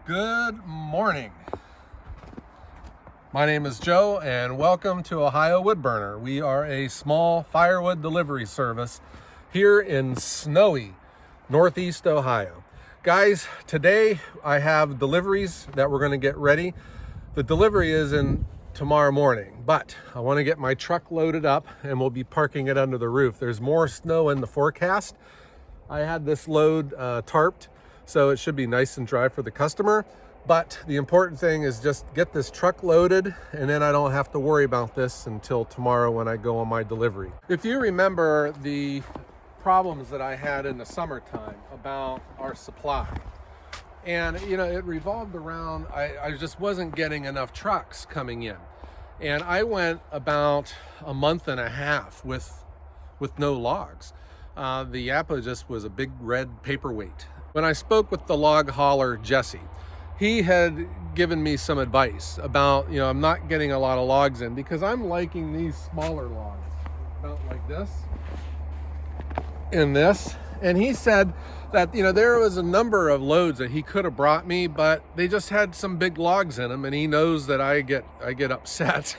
Good morning. My name is Joe and welcome to Ohio Woodburner. We are a small firewood delivery service here in snowy Northeast Ohio. Guys, today I have deliveries that we're going to get ready. The delivery is in tomorrow morning, but I want to get my truck loaded up and we'll be parking it under the roof. There's more snow in the forecast. I had this load tarped, so it should be nice and dry for the customer. But the important thing is just get this truck loaded, and then I don't have to worry about this until tomorrow when I go on my delivery. If you remember the problems that I had in the summertime about our supply, and it revolved around, I just wasn't getting enough trucks coming in. And I went about a month and a half with no logs. The Japa just was a big red paperweight. When I spoke with the log hauler, Jesse, he had given me some advice about, I'm not getting a lot of logs in because I'm liking these smaller logs, about like this and this. And he said that, there was a number of loads that he could have brought me, but they just had some big logs in them. And he knows that I get upset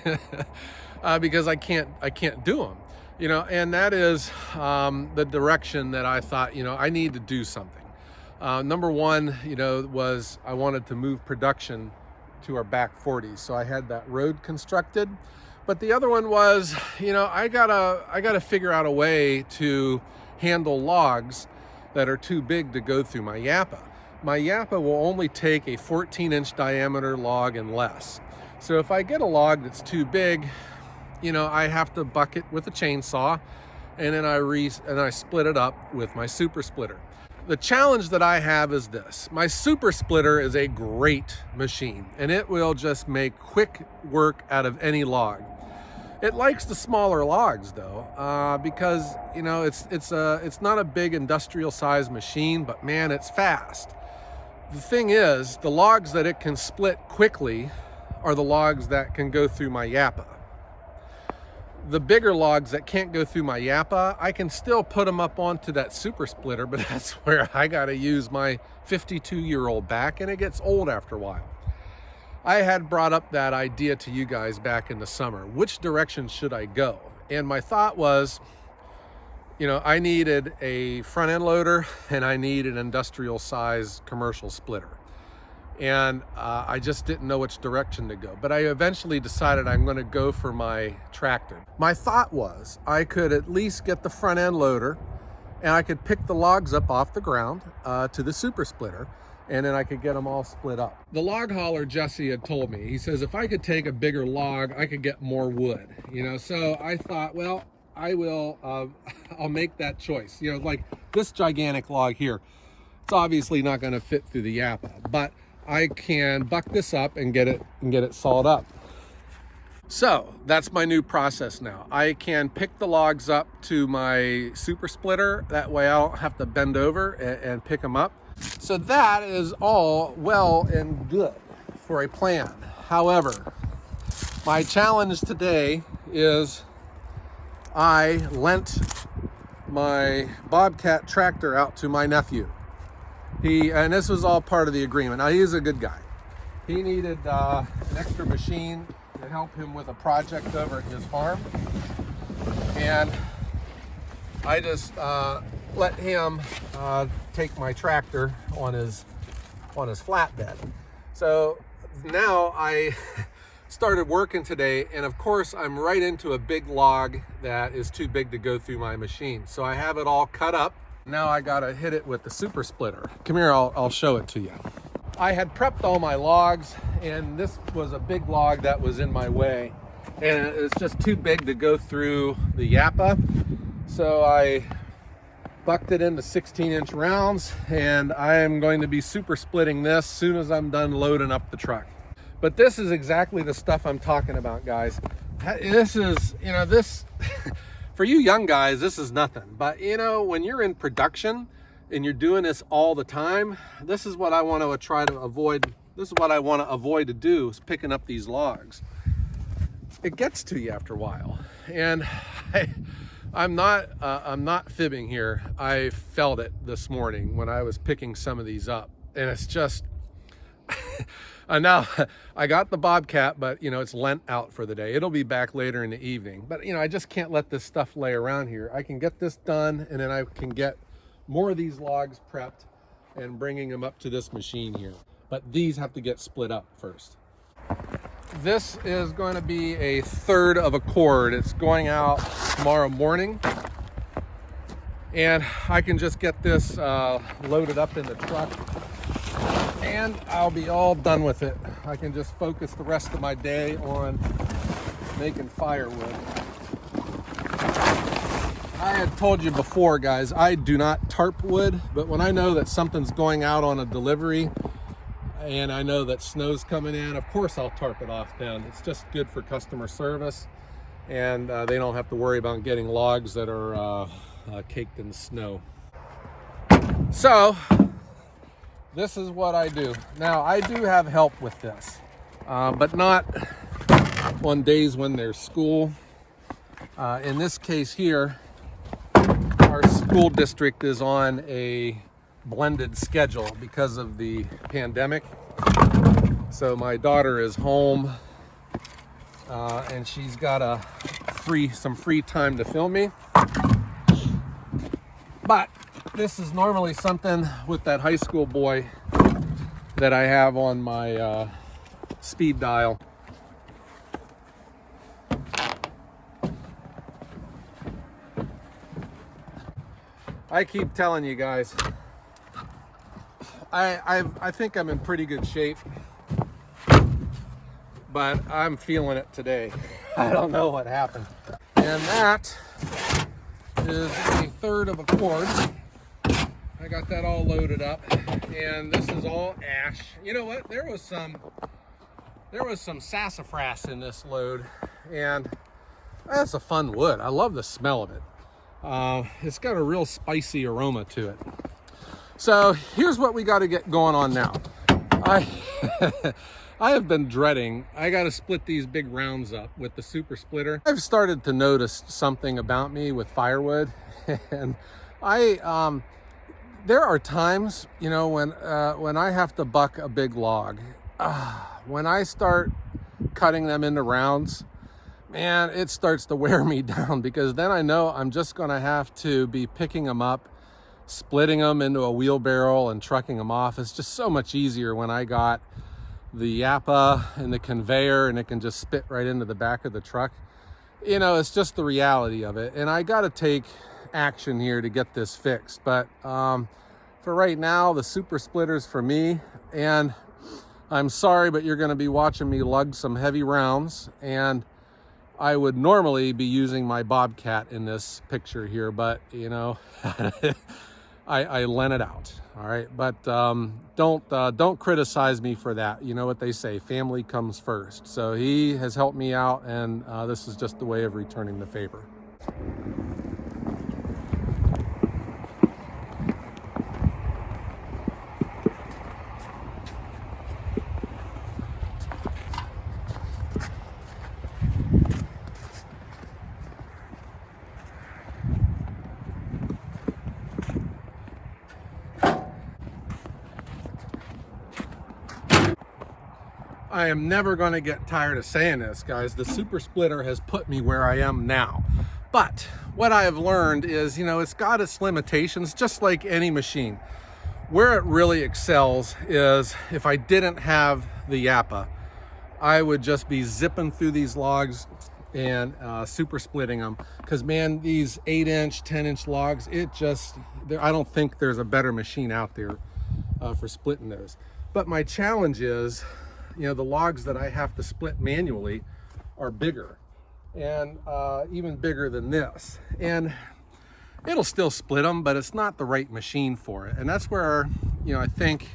because I can't do them. And that is the direction that I thought, I need to do something. Number one, was I wanted to move production to our back 40s. So I had that road constructed. But the other one was, I gotta figure out a way to handle logs that are too big to go through my Japa. My Japa will only take a 14-inch diameter log and less. So if I get a log that's too big, I have to buck it with a chainsaw, and then I split it up with my super splitter. The challenge that I have is this. My super splitter is a great machine, and it will just make quick work out of any log. It likes the smaller logs though, because it's not a big industrial size machine, but man, it's fast. The thing is, the logs that it can split quickly are the logs that can go through my Japa. The bigger logs that can't go through my Japa, I can still put them up onto that super splitter, but that's where I got to use my 52-year-old back, and it gets old after a while. I had brought up that idea to you guys back in the summer. Which direction should I go? And my thought was, I needed a front end loader and I need an industrial size commercial splitter. And I just didn't know which direction to go. But I eventually decided I'm going to go for my tractor. My thought was I could at least get the front end loader and I could pick the logs up off the ground to the super splitter, and then I could get them all split up. The log hauler, Jesse, had told me, he says, if I could take a bigger log, I could get more wood, So I thought, well, I'll make that choice. Like this gigantic log here, it's obviously not going to fit through the Japa, but I can buck this up and get it sawed up. So that's my new process now. I can pick the logs up to my super splitter. That way I don't have to bend over and pick them up. So that is all well and good for a plan. However, my challenge today is I lent my Bobcat tractor out to my nephew. And this was all part of the agreement. Now, he's a good guy. He needed an extra machine to help him with a project over at his farm. And I just let him take my tractor on his flatbed. So now I started working today, and of course I'm right into a big log that is too big to go through my machine. So I have it all cut up. Now I gotta hit it with the super splitter. Come here, I'll show it to you. I had prepped all my logs, and this was a big log that was in my way, and it's just too big to go through the Japa. So I bucked it into 16-inch rounds, and I am going to be super splitting this as soon as I'm done loading up the truck. But this is exactly the stuff I'm talking about, guys. This is, this for you young guys, this is nothing. But when you're in production and you're doing this all the time, this is what I want to try to avoid. This is what I want to avoid to do, is picking up these logs. It gets to you after a while. And I'm not fibbing here. I felt it this morning when I was picking some of these up. And it's just, Now I got the Bobcat, but you know, it's lent out for the day. It'll be back later in the evening, but you know, I just can't let this stuff lay around here. I can get this done, and then I can get more of these logs prepped and bringing them up to this machine here. But these have to get split up first. This is going to be a third of a cord. It's going out tomorrow morning, and I can just get this loaded up in the truck, and I'll be all done with it. I can just focus the rest of my day on making firewood. I had told you before, guys, I do not tarp wood, but when I know that something's going out on a delivery and I know that snow's coming in, of course I'll tarp it off then. It's just good for customer service, and they don't have to worry about getting logs that are caked in snow. So this is what I do. Now, I do have help with this, but not on days when there's school. In this case here, our school district is on a blended schedule because of the pandemic. So my daughter is home, and she's got some free time to film me. But this is normally something with that high school boy that I have on my speed dial. I keep telling you guys, I think I'm in pretty good shape, but I'm feeling it today. I don't know what happened. And that is a third of a cord. I got that all loaded up, and this is all ash. You know what? There was some sassafras in this load, and that's a fun wood. I love the smell of it. It's got a real spicy aroma to it. So here's what we got to get going on now. I have been dreading, I got to split these big rounds up with the super splitter. I've started to notice something about me with firewood, and there are times, you know, when I have to buck a big log, when I start cutting them into rounds, man, it starts to wear me down, because then I know I'm just going to have to be picking them up, splitting them into a wheelbarrow and trucking them off. It's just so much easier when I got the Japa and the conveyor, and it can just spit right into the back of the truck. You know, it's just the reality of it, and I got to take action here to get this fixed. But for right now, the super splitter's for me, and I'm sorry, but you're going to be watching me lug some heavy rounds, and I would normally be using my Bobcat in this picture here, but you know, I lent it out. All right, but don't criticize me for that. You know what they say, family comes first. So he has helped me out, and this is just the way of returning the favor. I am never going to get tired of saying this, guys. The super splitter has put me where I am now. But what I have learned is, you know, it's got its limitations, just like any machine. Where it really excels is if I didn't have the Japa, I would just be zipping through these logs and super splitting them. Because, man, these 8-inch, 10-inch logs, I don't think there's a better machine out there for splitting those. But my challenge is, you know, the logs that I have to split manually are bigger, and even bigger than this. And it'll still split them, but it's not the right machine for it. And that's where, you know, I think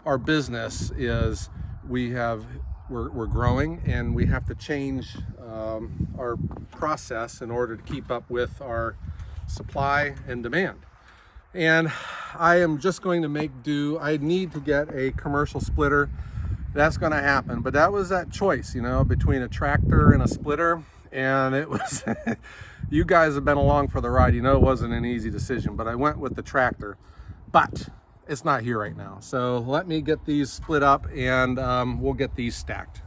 our business is, we're growing, and we have to change our process in order to keep up with our supply and demand. And I am just going to make do. I need to get a commercial splitter. That's going to happen. But that was that choice, you know, between a tractor and a splitter. And it was, you guys have been along for the ride. You know, it wasn't an easy decision, but I went with the tractor. But it's not here right now. So let me get these split up and we'll get these stacked.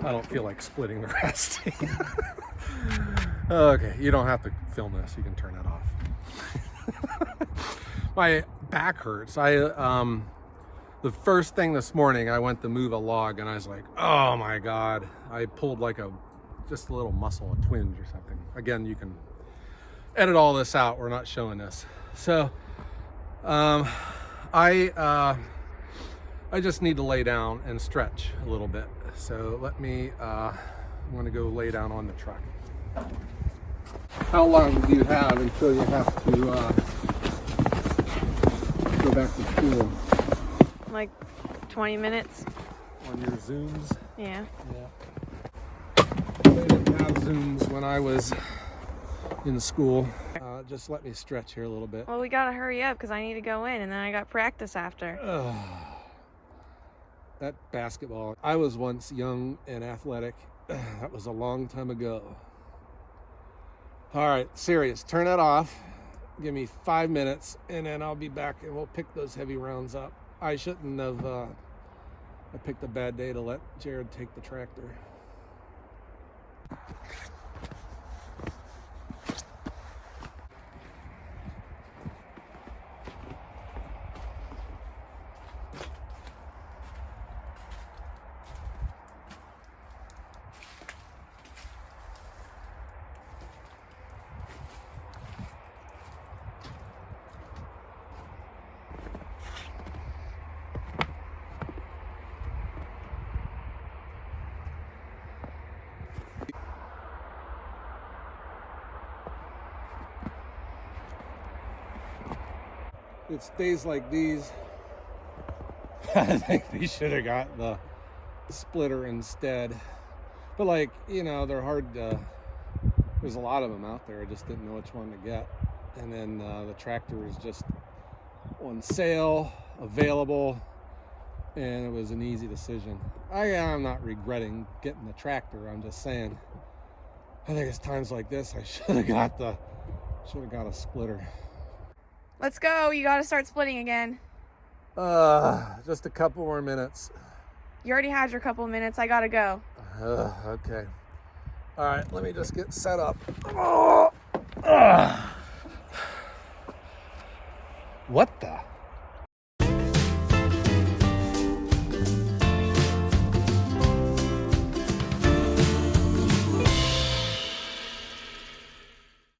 I don't feel like splitting the rest. Okay, you don't have to film this. You can turn it off. My back hurts. The first thing this morning, I went to move a log and I was like, oh my God. I pulled like just a little muscle, a twinge or something. Again, you can edit all this out. We're not showing this. So, I just need to lay down and stretch a little bit. So let me, I'm gonna go lay down on the truck. How long do you have until you have to go back to school? Like 20 minutes. On your Zooms? Yeah. They didn't have Zooms when I was in school. Just let me stretch here a little bit. Well, we gotta hurry up because I need to go in and then I got practice after. That basketball. I was once young and athletic. That was a long time ago. All right, serious. Turn that off. Give me 5 minutes and then I'll be back and we'll pick those heavy rounds up. I shouldn't have, I picked a bad day to let Jared take the tractor. It's days like these. I think we should have got the splitter instead. But like, you know, they're hard to, there's a lot of them out there. I just didn't know which one to get. And then the tractor was just on sale, available, and it was an easy decision. I'm not regretting getting the tractor. I'm just saying, I think it's times like this I should have got a splitter. Let's go. You gotta start splitting again. Just a couple more minutes. You already had your couple minutes. I gotta go. Okay. All right, let me just get set up. Oh, what the